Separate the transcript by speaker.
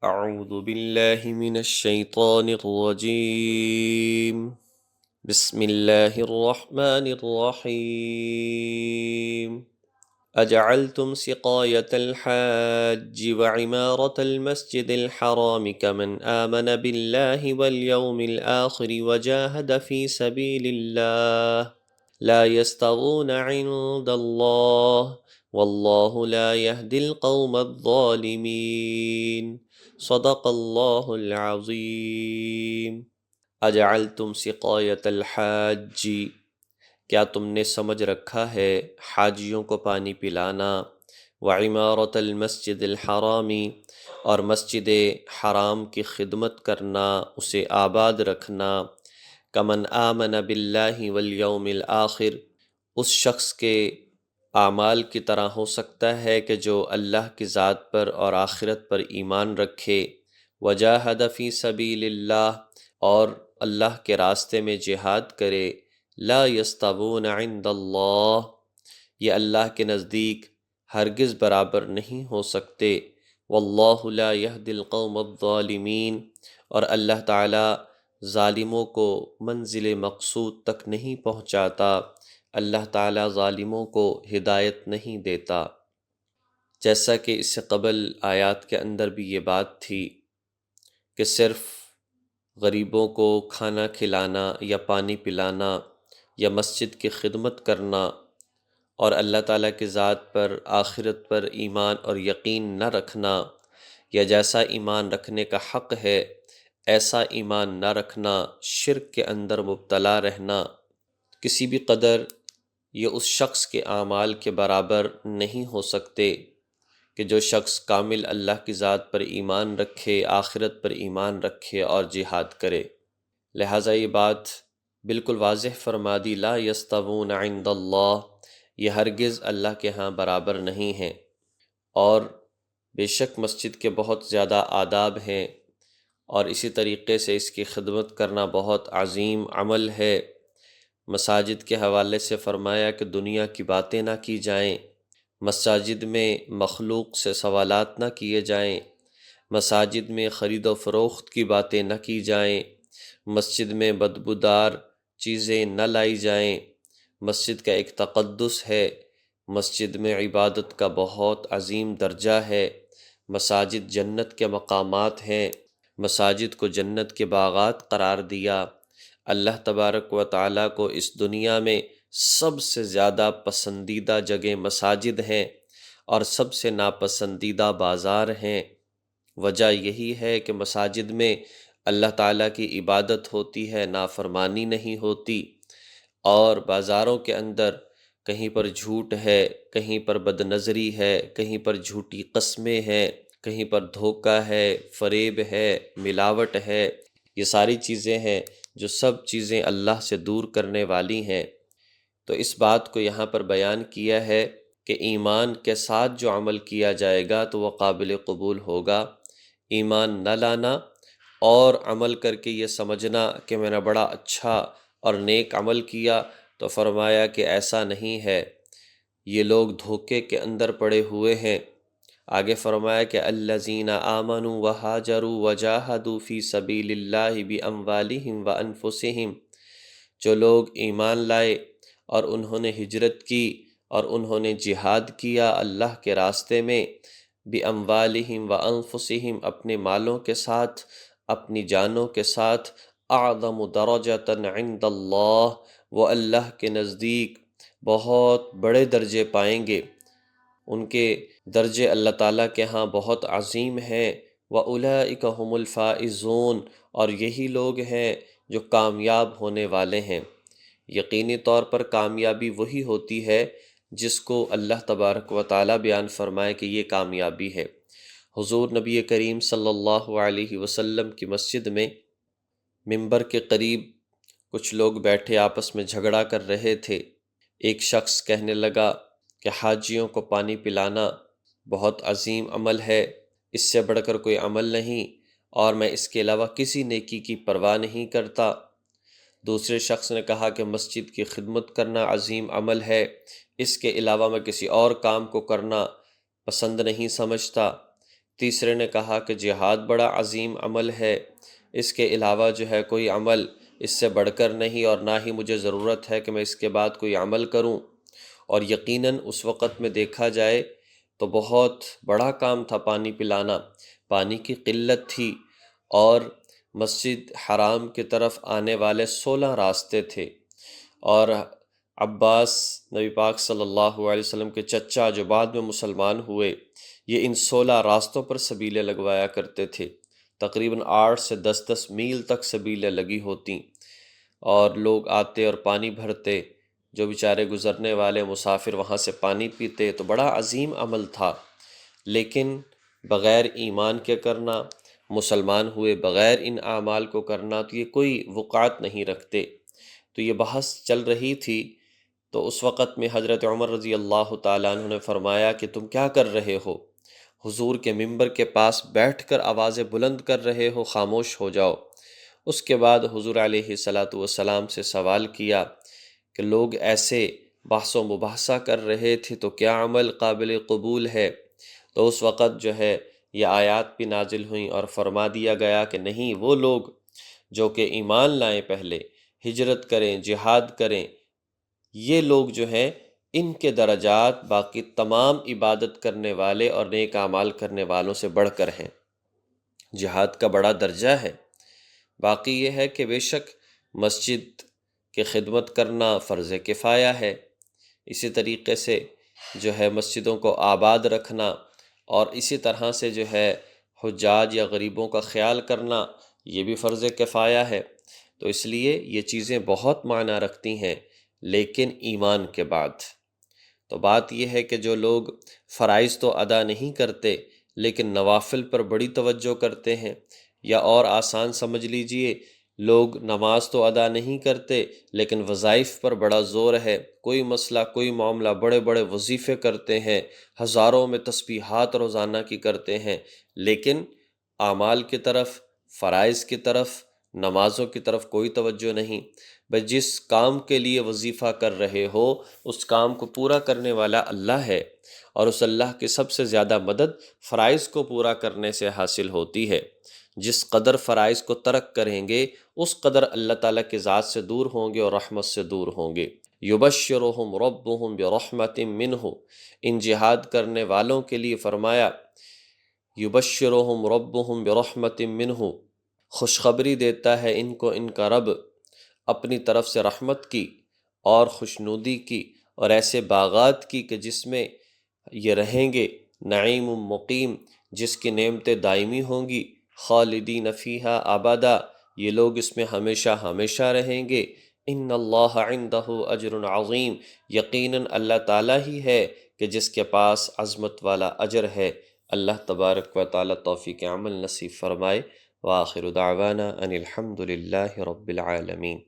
Speaker 1: اعوذ باللہ من الشیطان الرجیم بسم اللہ الرحمن الرحیم اجعلتم سقایة الحاج وعمارة المسجد الحرام كمن آمن بالله واليوم الآخر وجاهد في سبيل الله لا يستغون عند الله والله لا يهدي القوم الظالمين صدق اللہ العظیم۔ اجعلتم سقایت الحاج، کیا تم نے سمجھ رکھا ہے حاجیوں کو پانی پلانا، وعمارت المسجد الحرامی، اور مسجد حرام کی خدمت کرنا، اسے آباد رکھنا، کمن آمن باللہ والیوم الآخر، اس شخص کے اعمال کی طرح ہو سکتا ہے کہ جو اللہ کی ذات پر اور آخرت پر ایمان رکھے، وجاہد فی سبیل اللہ، اور اللہ کے راستے میں جہاد کرے، لا یستوون عند اللہ، یہ اللہ کے نزدیک ہرگز برابر نہیں ہو سکتے، واللہ لا یہدی القوم الظالمین، اور اللہ تعالی ظالموں کو منزل مقصود تک نہیں پہنچاتا، اللہ تعالیٰ ظالموں کو ہدایت نہیں دیتا۔ جیسا کہ اس سے قبل آیات کے اندر بھی یہ بات تھی کہ صرف غریبوں کو کھانا کھلانا یا پانی پلانا یا مسجد کی خدمت کرنا اور اللہ تعالیٰ کی ذات پر آخرت پر ایمان اور یقین نہ رکھنا، یا جیسا ایمان رکھنے کا حق ہے ایسا ایمان نہ رکھنا، شرک کے اندر مبتلا رہنا، کسی بھی قدر یہ اس شخص کے اعمال کے برابر نہیں ہو سکتے کہ جو شخص کامل اللہ کی ذات پر ایمان رکھے، آخرت پر ایمان رکھے اور جہاد کرے۔ لہٰذا یہ بات بالکل واضح فرما دی، لا یستوون عند اللہ، یہ ہرگز اللہ کے ہاں برابر نہیں ہیں۔ اور بے شک مسجد کے بہت زیادہ آداب ہیں، اور اسی طریقے سے اس کی خدمت کرنا بہت عظیم عمل ہے۔ مساجد کے حوالے سے فرمایا کہ دنیا کی باتیں نہ کی جائیں، مساجد میں مخلوق سے سوالات نہ کیے جائیں، مساجد میں خرید و فروخت کی باتیں نہ کی جائیں، مسجد میں بدبودار چیزیں نہ لائی جائیں۔ مسجد کا ایک تقدس ہے، مسجد میں عبادت کا بہت عظیم درجہ ہے، مساجد جنت کے مقامات ہیں، مساجد کو جنت کے باغات قرار دیا۔ اللہ تبارک و تعالیٰ کو اس دنیا میں سب سے زیادہ پسندیدہ جگہ مساجد ہیں اور سب سے ناپسندیدہ بازار ہیں۔ وجہ یہی ہے کہ مساجد میں اللہ تعالیٰ کی عبادت ہوتی ہے، نافرمانی نہیں ہوتی، اور بازاروں کے اندر کہیں پر جھوٹ ہے، کہیں پر بد نظری ہے، کہیں پر جھوٹی قسمیں ہیں، کہیں پر دھوکہ ہے، فریب ہے، ملاوٹ ہے، یہ ساری چیزیں ہیں جو سب چیزیں اللہ سے دور کرنے والی ہیں۔ تو اس بات کو یہاں پر بیان کیا ہے کہ ایمان کے ساتھ جو عمل کیا جائے گا تو وہ قابل قبول ہوگا۔ ایمان نہ لانا اور عمل کر کے یہ سمجھنا کہ میں نے بڑا اچھا اور نیک عمل کیا، تو فرمایا کہ ایسا نہیں ہے، یہ لوگ دھوکے کے اندر پڑے ہوئے ہیں۔ آگے فرمایا کہ الذین آمنوا وہاجروا وجاہدوا فی سبیل اللہ باموالہم وانفسہم، جو لوگ ایمان لائے اور انہوں نے ہجرت کی اور انہوں نے جہاد کیا اللہ کے راستے میں، باموالہم وانفسہم، اپنے مالوں کے ساتھ، اپنی جانوں کے ساتھ، اعظم درجۃ عند اللہ، وہ اللہ کے نزدیک بہت بڑے درجے پائیں گے، ان کے درجے اللہ تعالیٰ کے ہاں بہت عظیم ہیں۔ وَأُولَئِكَ هُمُ الْفَائِزُونَ، اور یہی لوگ ہیں جو کامیاب ہونے والے ہیں۔ یقینی طور پر کامیابی وہی ہوتی ہے جس کو اللہ تبارک و تعالیٰ بیان فرمائے کہ یہ کامیابی ہے۔ حضور نبی کریم صلی اللہ علیہ وسلم کی مسجد میں منبر کے قریب کچھ لوگ بیٹھے آپس میں جھگڑا کر رہے تھے۔ ایک شخص کہنے لگا کہ حاجیوں کو پانی پلانا بہت عظیم عمل ہے، اس سے بڑھ کر کوئی عمل نہیں، اور میں اس کے علاوہ کسی نیکی کی پرواہ نہیں کرتا۔ دوسرے شخص نے کہا کہ مسجد کی خدمت کرنا عظیم عمل ہے، اس کے علاوہ میں کسی اور کام کو کرنا پسند نہیں سمجھتا۔ تیسرے نے کہا کہ جہاد بڑا عظیم عمل ہے، اس کے علاوہ جو ہے کوئی عمل اس سے بڑھ کر نہیں، اور نہ ہی مجھے ضرورت ہے کہ میں اس کے بعد کوئی عمل کروں۔ اور یقیناً اس وقت میں دیکھا جائے تو بہت بڑا کام تھا پانی پلانا، پانی کی قلت تھی، اور مسجد حرام کی طرف آنے والے 16 راستے تھے، اور عباس نبی پاک صلی اللہ علیہ وسلم کے چچا جو بعد میں مسلمان ہوئے، یہ ان 16 راستوں پر سبیلیں لگوایا کرتے تھے۔ تقریباً 8 سے 10 میل تک سبیلیں لگی ہوتیں، اور لوگ آتے اور پانی بھرتے، جو بیچارے گزرنے والے مسافر وہاں سے پانی پیتے۔ تو بڑا عظیم عمل تھا، لیکن بغیر ایمان کے کرنا، مسلمان ہوئے بغیر ان اعمال کو کرنا، تو یہ کوئی وقعت نہیں رکھتے۔ تو یہ بحث چل رہی تھی، تو اس وقت میں حضرت عمر رضی اللہ تعالیٰ عنہ نے فرمایا کہ تم کیا کر رہے ہو؟ حضور کے منبر کے پاس بیٹھ کر آوازیں بلند کر رہے ہو، خاموش ہو جاؤ۔ اس کے بعد حضور علیہ الصلاۃ والسلام سے سوال کیا کہ لوگ ایسے بحث و مباحثہ کر رہے تھے تو کیا عمل قابل قبول ہے؟ تو اس وقت جو ہے یہ آیات بھی نازل ہوئیں، اور فرما دیا گیا کہ نہیں، وہ لوگ جو کہ ایمان لائیں، پہلے ہجرت کریں، جہاد کریں، یہ لوگ جو ہیں ان کے درجات باقی تمام عبادت کرنے والے اور نیک اعمال کرنے والوں سے بڑھ کر ہیں۔ جہاد کا بڑا درجہ ہے۔ باقی یہ ہے کہ بے شک مسجد کی خدمت کرنا فرض کفایہ ہے، اسی طریقے سے جو ہے مسجدوں کو آباد رکھنا، اور اسی طرح سے جو ہے حجاج یا غریبوں کا خیال کرنا، یہ بھی فرض کفایہ ہے۔ تو اس لیے یہ چیزیں بہت معنی رکھتی ہیں، لیکن ایمان کے بعد۔ تو بات یہ ہے کہ جو لوگ فرائض تو ادا نہیں کرتے لیکن نوافل پر بڑی توجہ کرتے ہیں، یا اور آسان سمجھ لیجئے، لوگ نماز تو ادا نہیں کرتے لیکن وظائف پر بڑا زور ہے، کوئی مسئلہ کوئی معاملہ، بڑے بڑے وظیفے کرتے ہیں، ہزاروں میں تسبیحات روزانہ کی کرتے ہیں، لیکن اعمال کی طرف، فرائض کی طرف، نمازوں کی طرف کوئی توجہ نہیں۔ بس جس کام کے لیے وظیفہ کر رہے ہو اس کام کو پورا کرنے والا اللہ ہے، اور اس اللہ کی سب سے زیادہ مدد فرائض کو پورا کرنے سے حاصل ہوتی ہے۔ جس قدر فرائض کو ترک کریں گے اس قدر اللہ تعالیٰ کی ذات سے دور ہوں گے اور رحمت سے دور ہوں گے۔ یبشرہم ربہم برحمت منہ، ان جہاد کرنے والوں کے لیے فرمایا یبشرہم ربہم برحمت منہ، خوشخبری دیتا ہے ان کو ان کا رب اپنی طرف سے رحمت کی اور خوشنودی کی، اور ایسے باغات کی کہ جس میں یہ رہیں گے، نعیم مقیم، جس کی نعمتیں دائمی ہوں گی، خالدین فیہا ابدا، یہ لوگ اس میں ہمیشہ ہمیشہ رہیں گے۔ ان اللہ عندہ اجر عظیم، یقیناً اللہ تعالیٰ ہی ہے کہ جس کے پاس عظمت والا اجر ہے۔ اللہ تبارک و تعالیٰ توفیق عمل نصیب فرمائے۔ وآخر دعوانا ان الحمد للہ رب العالمین۔